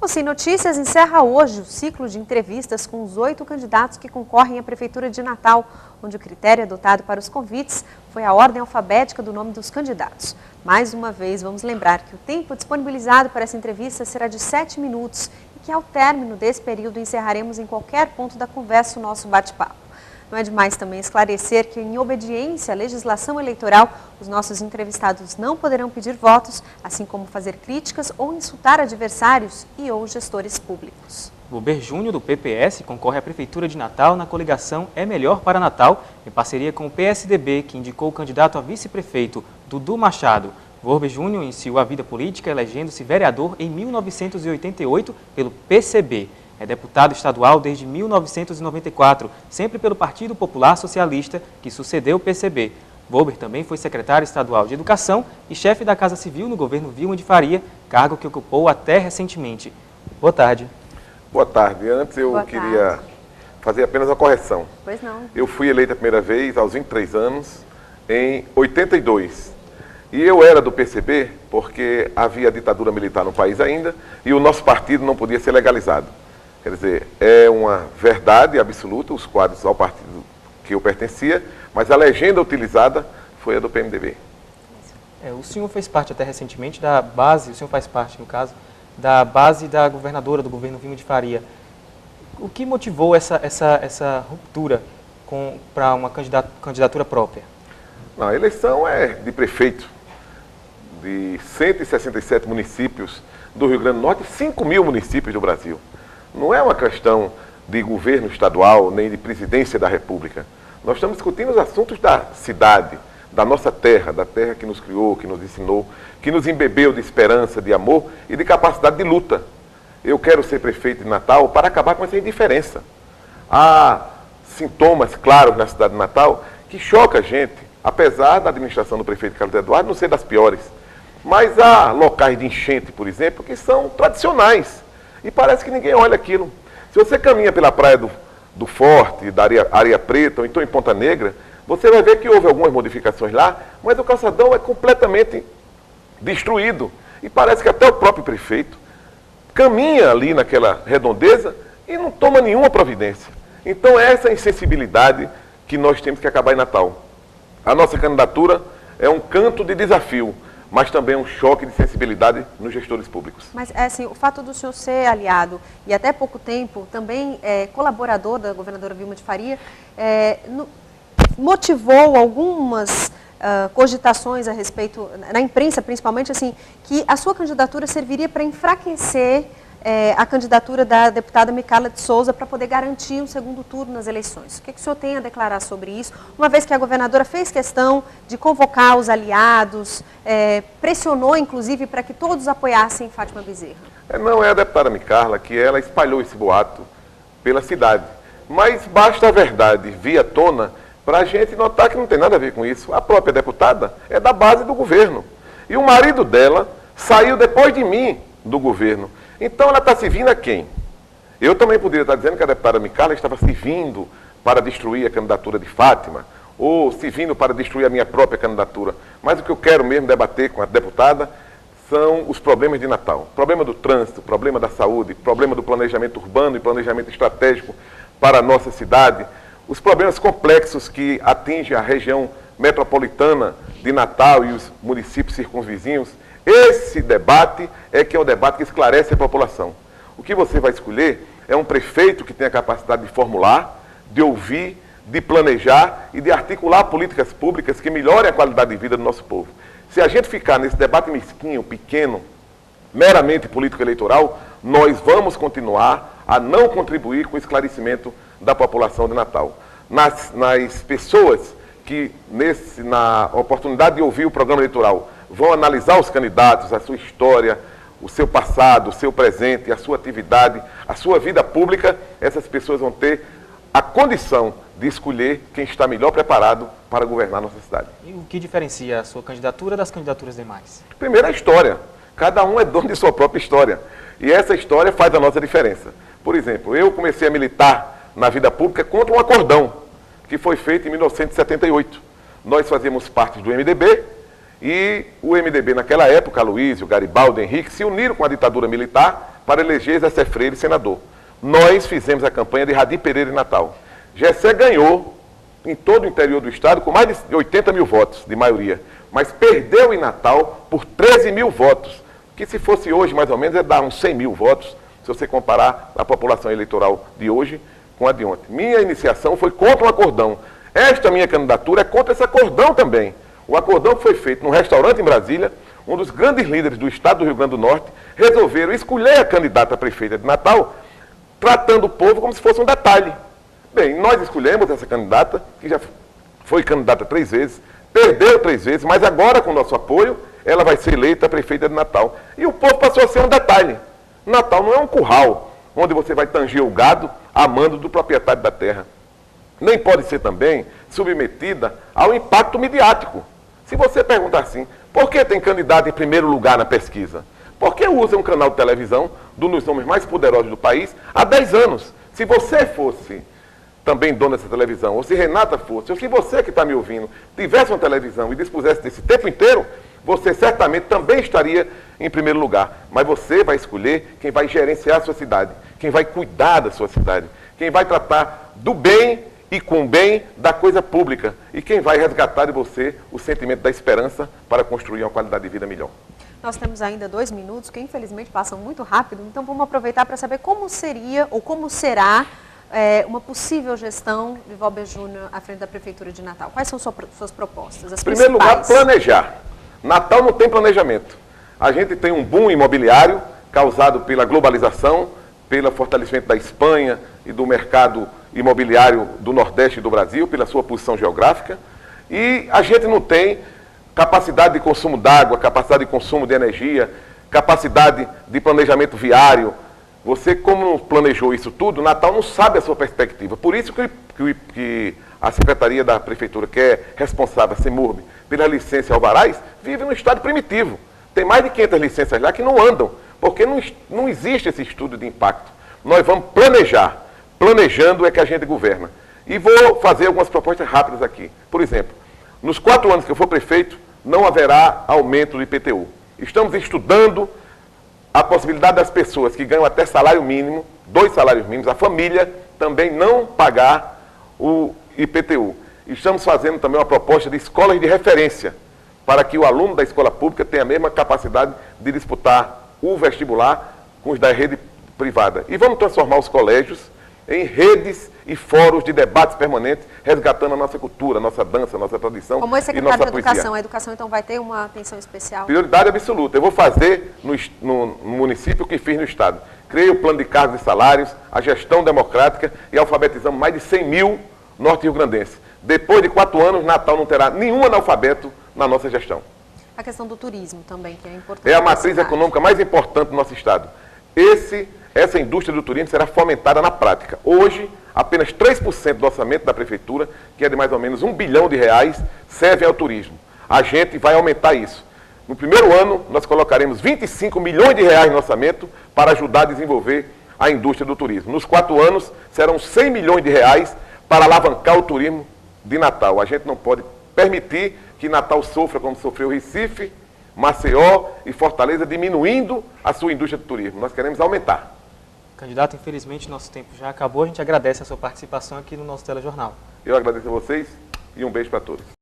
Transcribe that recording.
O Sim Notícias encerra hoje o ciclo de entrevistas com os 8 candidatos que concorrem à Prefeitura de Natal, onde o critério adotado para os convites foi a ordem alfabética do nome dos candidatos. Mais uma vez, vamos lembrar que o tempo disponibilizado para essa entrevista será de 7 minutos e que ao término desse período encerraremos em qualquer ponto da conversa o nosso bate-papo. Não é demais também esclarecer que, em obediência à legislação eleitoral, os nossos entrevistados não poderão pedir votos, assim como fazer críticas ou insultar adversários e ou gestores públicos. Bober Júnior, do PPS, concorre à Prefeitura de Natal na coligação É Melhor para Natal, em parceria com o PSDB, que indicou o candidato a vice-prefeito, Dudu Machado. Bober Júnior iniciou a vida política elegendo-se vereador em 1988 pelo PCB. É deputado estadual desde 1994, sempre pelo Partido Popular Socialista, que sucedeu o PCB. Bober também foi secretário estadual de Educação e chefe da Casa Civil no governo Vilma de Faria, cargo que ocupou até recentemente. Boa tarde. Boa tarde. Antes eu queria fazer apenas uma correção. Pois não. Eu fui eleito a primeira vez aos 23 anos, em 82. E eu era do PCB porque havia ditadura militar no país ainda e o nosso partido não podia ser legalizado. Quer dizer, é uma verdade absoluta, os quadros ao partido que eu pertencia, mas a legenda utilizada foi a do PMDB. O senhor fez parte até recentemente da base, o senhor faz parte, no caso, da base da governadora do governo Vilma de Faria. O que motivou essa ruptura para uma candidatura própria? Não, a eleição é de prefeito de 167 municípios do Rio Grande do Norte e 5.000 municípios do Brasil. Não é uma questão de governo estadual, nem de presidência da República. Nós estamos discutindo os assuntos da cidade, da nossa terra, da terra que nos criou, que nos ensinou, que nos embebeu de esperança, de amor e de capacidade de luta. Eu quero ser prefeito de Natal para acabar com essa indiferença. Há sintomas claros na cidade de Natal que chocam a gente, apesar da administração do prefeito Carlos Eduardo não ser das piores. Mas há locais de enchente, por exemplo, que são tradicionais. E parece que ninguém olha aquilo. Se você caminha pela praia do Forte, da Areia Preta, ou então em Ponta Negra, você vai ver que houve algumas modificações lá, mas o calçadão é completamente destruído. E parece que até o próprio prefeito caminha ali naquela redondeza e não toma nenhuma providência. Então essa insensibilidade que nós temos que acabar em Natal. A nossa candidatura é um canto de desafio, mas também um choque de sensibilidade nos gestores públicos. Mas, assim, o fato do senhor ser aliado e até pouco tempo também colaborador da governadora Vilma de Faria, motivou algumas cogitações a respeito, na imprensa principalmente, assim, que a sua candidatura serviria para enfraquecer a candidatura da deputada Micala de Souza para poder garantir um segundo turno nas eleições. O que o senhor tem a declarar sobre isso, uma vez que a governadora fez questão de convocar os aliados, pressionou inclusive para que todos apoiassem Fátima Bezerra? Não é a deputada Micala que ela espalhou esse boato pela cidade, mas basta a verdade vir à tona para a gente notar que não tem nada a ver com isso. A própria deputada é da base do governo e o marido dela saiu depois de mim do governo. Então ela está servindo a quem? Eu também poderia estar dizendo que a deputada Micala estava servindo para destruir a candidatura de Fátima, ou servindo para destruir a minha própria candidatura. Mas o que eu quero mesmo debater com a deputada são os problemas de Natal. Problema do trânsito, problema da saúde, problema do planejamento urbano e planejamento estratégico para a nossa cidade, os problemas complexos que atingem a região metropolitana de Natal e os municípios circunvizinhos. Esse debate é que é o debate que esclarece a população. O que você vai escolher é um prefeito que tenha a capacidade de formular, de ouvir, de planejar e de articular políticas públicas que melhorem a qualidade de vida do nosso povo. Se a gente ficar nesse debate mesquinho, pequeno, meramente político-eleitoral, nós vamos continuar a não contribuir com o esclarecimento da população de Natal. Nas pessoas que, na oportunidade de ouvir o programa eleitoral, vão analisar os candidatos, a sua história, o seu passado, o seu presente, a sua atividade, a sua vida pública, essas pessoas vão ter a condição de escolher quem está melhor preparado para governar nossa cidade. E o que diferencia a sua candidatura das candidaturas demais? Primeiro, a história. Cada um é dono de sua própria história. E essa história faz a nossa diferença. Por exemplo, eu comecei a militar na vida pública contra um acordão que foi feito em 1978. Nós fazíamos parte do MDB e o MDB naquela época, Aloysio, Garibaldi, Henrique, se uniram com a ditadura militar para eleger Gessé Freire senador. Nós fizemos a campanha de Radi Pereira em Natal. Gessé ganhou em todo o interior do estado com mais de 80 mil votos de maioria, mas perdeu em Natal por 13 mil votos, que se fosse hoje mais ou menos é dar uns 100 mil votos, se você comparar a população eleitoral de hoje com a de ontem. Minha iniciação foi contra o acordão. Esta minha candidatura é contra esse acordão também. O acordão que foi feito num restaurante em Brasília, um dos grandes líderes do estado do Rio Grande do Norte, resolveram escolher a candidata a prefeita de Natal, tratando o povo como se fosse um detalhe. Bem, nós escolhemos essa candidata, que já foi candidata 3 vezes, perdeu 3 vezes, mas agora, com o nosso apoio, ela vai ser eleita prefeita de Natal. E o povo passou a ser um detalhe. Natal não é um curral, onde você vai tanger o gado a mando do proprietário da terra. Nem pode ser também submetida ao impacto midiático. Se você perguntar assim, por que tem candidato em primeiro lugar na pesquisa? Porque usa um canal de televisão de um dos homens mais poderosos do país há 10 anos. Se você fosse também dono dessa televisão, ou se Renata fosse, ou se você que está me ouvindo tivesse uma televisão e dispusesse desse tempo inteiro, você certamente também estaria em primeiro lugar. Mas você vai escolher quem vai gerenciar a sua cidade, quem vai cuidar da sua cidade, quem vai tratar do bem e com o bem da coisa pública, e quem vai resgatar de você o sentimento da esperança para construir uma qualidade de vida melhor. Nós temos ainda 2 minutos, que infelizmente passam muito rápido, então vamos aproveitar para saber como seria ou como será uma possível gestão de Valber Júnior à frente da Prefeitura de Natal. Quais são suas propostas? As Em primeiro lugar, planejar. Natal não tem planejamento. A gente tem um boom imobiliário causado pela globalização, pelo fortalecimento da Espanha e do mercado imobiliário do Nordeste do Brasil, pela sua posição geográfica, e a gente não tem capacidade de consumo d'água, capacidade de consumo de energia, capacidade de planejamento viário. Você, como planejou isso tudo, Natal não sabe a sua perspectiva. Por isso que a Secretaria da Prefeitura, que é responsável, a CEMURB, pela licença alvarás, vive num estado primitivo. Tem mais de 500 licenças lá que não andam, porque não existe esse estudo de impacto. Nós vamos planejar. Planejando é que a gente governa. E vou fazer algumas propostas rápidas aqui. Por exemplo, nos 4 anos que eu for prefeito, não haverá aumento do IPTU. Estamos estudando a possibilidade das pessoas que ganham até salário mínimo, 2 salários mínimos, a família também não pagar o IPTU. Estamos fazendo também uma proposta de escolas de referência, para que o aluno da escola pública tenha a mesma capacidade de disputar o vestibular com os da rede privada. E vamos transformar os colégios em redes e fóruns de debates permanentes, resgatando a nossa cultura, a nossa dança, a nossa tradição e nossa poesia. Como ex-secretário de Educação, a educação então vai ter uma atenção especial? Prioridade absoluta. Eu vou fazer no município o que fiz no estado. Criei o plano de cargos e salários, a gestão democrática e alfabetizamos mais de 100 mil norte-riograndenses. Depois de 4 anos, Natal não terá nenhum analfabeto na nossa gestão. A questão do turismo também, que é importante. É a matriz econômica mais importante do nosso estado. Essa indústria do turismo será fomentada na prática. Hoje, apenas 3% do orçamento da Prefeitura, que é de mais ou menos R$1 bilhão, serve ao turismo. A gente vai aumentar isso. No primeiro ano, nós colocaremos R$25 milhões no orçamento para ajudar a desenvolver a indústria do turismo. Nos 4 anos, serão R$100 milhões para alavancar o turismo de Natal. A gente não pode permitir que Natal sofra como sofreu Recife, Maceió e Fortaleza, diminuindo a sua indústria do turismo. Nós queremos aumentar. Candidato, infelizmente nosso tempo já acabou. A gente agradece a sua participação aqui no nosso telejornal. Eu agradeço a vocês e um beijo para todos.